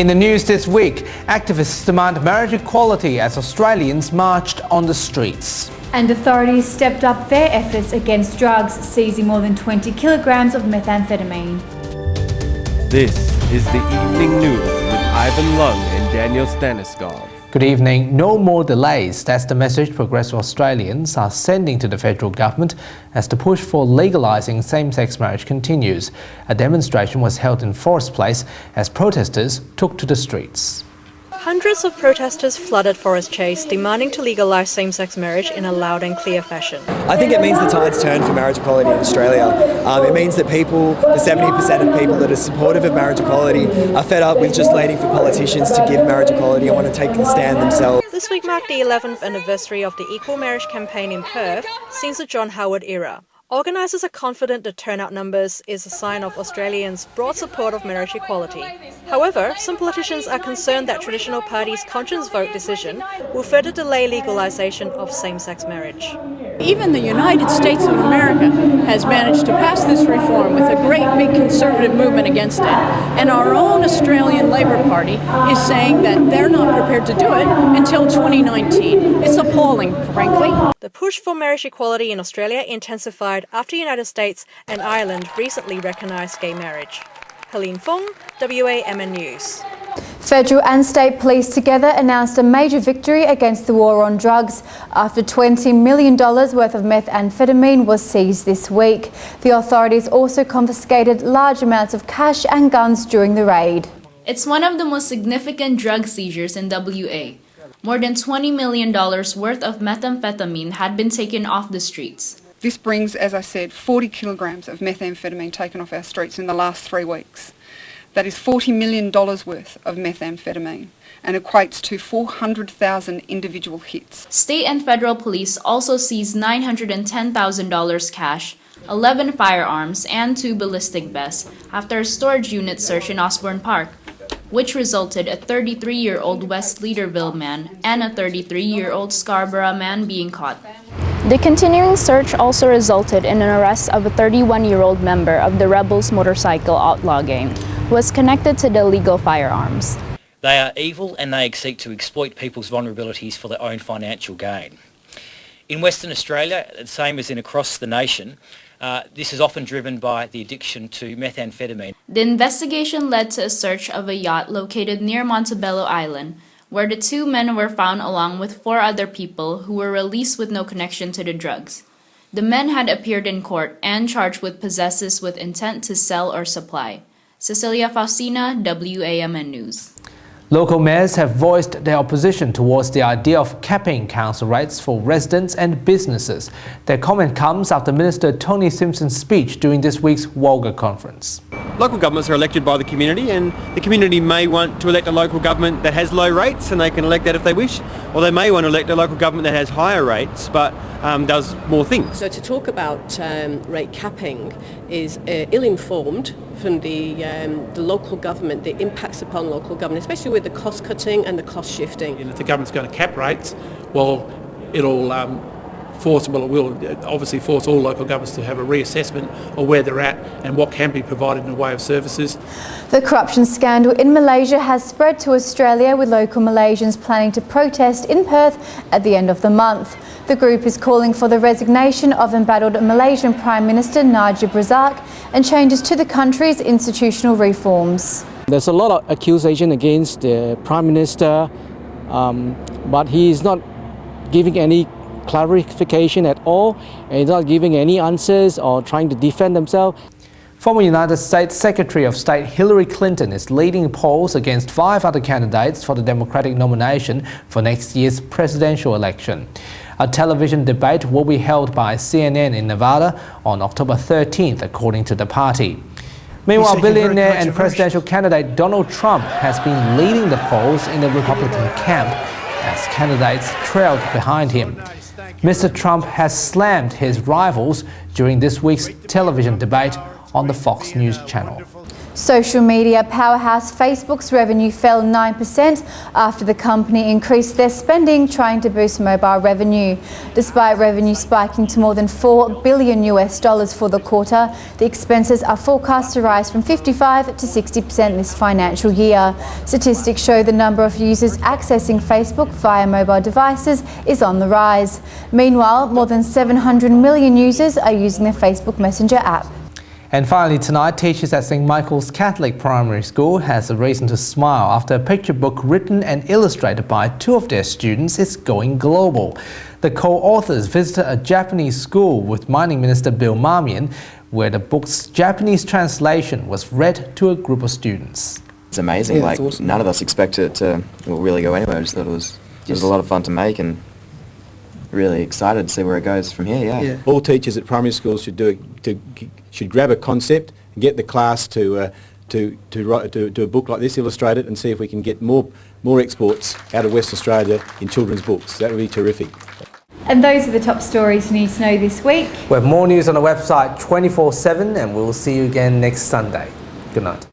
In the news this week, activists demand marriage equality as Australians marched on the streets. And authorities stepped up their efforts against drugs, seizing more than 20 kilograms of methamphetamine. This is the Evening News with Ivan Lung and Daniel Staniskov. Good evening. No more delays. That's the message progressive Australians are sending to the federal government as the push for legalising same-sex marriage continues. A demonstration was held in Forest Place as protesters took to the streets. Hundreds of protesters flooded Forest Chase, demanding to legalise same-sex marriage in a loud and clear fashion. I think it means the tide's turned for marriage equality in Australia. It means that people, the 70% of people that are supportive of marriage equality, are fed up with just waiting for politicians to give marriage equality and want to take the stand themselves. This week marked the 11th anniversary of the Equal Marriage campaign in Perth since the John Howard era. Organisers are confident the turnout numbers is a sign of Australians' broad support of marriage equality. However, some politicians are concerned that traditional parties' conscience vote decision will further delay legalisation of same-sex marriage. Even the United States of America has managed to pass this reform with a great big conservative movement against it. And our own Australian Labor Party is saying that they're not prepared to do it until 2019. It's appalling, frankly. The push for marriage equality in Australia intensified after the United States and Ireland recently recognised gay marriage. Helene Fong, WAMN News. Federal and state police together announced a major victory against the war on drugs after $20 million worth of methamphetamine was seized this week. The authorities also confiscated large amounts of cash and guns during the raid. It's one of the most significant drug seizures in WA. More than $20 million worth of methamphetamine had been taken off the streets. This brings, as I said, 40 kilograms of methamphetamine taken off our streets in the last 3 weeks. That is $40 million worth of methamphetamine and equates to 400,000 individual hits. State and federal police also seized $910,000 cash, 11 firearms, and 2 ballistic vests after a storage unit search in Osborne Park, which resulted in a 33-year-old West Leaderville man and a 33-year-old Scarborough man being caught. The continuing search also resulted in an arrest of a 31-year-old member of the Rebels motorcycle outlaw gang, who was connected to the illegal firearms. They are evil and they seek to exploit people's vulnerabilities for their own financial gain. In Western Australia, the same as in across the nation, this is often driven by the addiction to methamphetamine. The investigation led to a search of a yacht located near Montebello Island, where the 2 men were found along with 4 other people who were released with no connection to the drugs. The men had appeared in court and charged with possesses with intent to sell or supply. Cecilia Faustina, WAMN News. Local mayors have voiced their opposition towards the idea of capping council rates for residents and businesses. Their comment comes after Minister Tony Simpson's speech during this week's Walgett conference. Local governments are elected by the community, and the community may want to elect a local government that has low rates, and they can elect that if they wish, or they may want to elect a local government that has higher rates but does more things. So to talk about rate capping is ill-informed from the local government, the impacts upon local government, especially with the cost cutting and the cost shifting. And if the government's going to cap rates, well, it will obviously force all local governments to have a reassessment of where they're at and what can be provided in the way of services. The corruption scandal in Malaysia has spread to Australia, with local Malaysians planning to protest in Perth at the end of the month. The group is calling for the resignation of embattled Malaysian Prime Minister Najib Razak and changes to the country's institutional reforms. There's a lot of accusation against the Prime Minister, but he is not giving any clarification at all, and he's not giving any answers or trying to defend himself. Former United States Secretary of State Hillary Clinton is leading polls against 5 other candidates for the Democratic nomination for next year's presidential election. A television debate will be held by CNN in Nevada on October 13th, according to the party. Meanwhile, billionaire and presidential candidate Donald Trump has been leading the polls in the Republican camp as candidates trailed behind him. Mr. Trump has slammed his rivals during this week's television debate on the Fox News channel. Social media powerhouse Facebook's revenue fell 9% after the company increased their spending trying to boost mobile revenue. Despite revenue spiking to more than $4 billion for the quarter, the expenses are forecast to rise from 55 to 60% this financial year. Statistics show the number of users accessing Facebook via mobile devices is on the rise. Meanwhile, more than 700 million users are using the Facebook Messenger app. And finally tonight, teachers at St. Michael's Catholic Primary School has a reason to smile after a picture book written and illustrated by two of their students is going global. The co-authors visited a Japanese school with Mining Minister Bill Marmion, where the book's Japanese translation was read to a group of students. It's amazing, yeah, like awesome. None of us expected it to really go anywhere. I just thought it was a lot of fun to make and really excited to see where it goes from here, yeah. All teachers at primary schools should grab a concept and get the class to do a book like this, illustrate it, and see if we can get more exports out of Western Australia in children's books. That would be terrific. And those are the top stories you need to know this week. We have more news on the website 24/7, and we'll see you again next Sunday. Good night.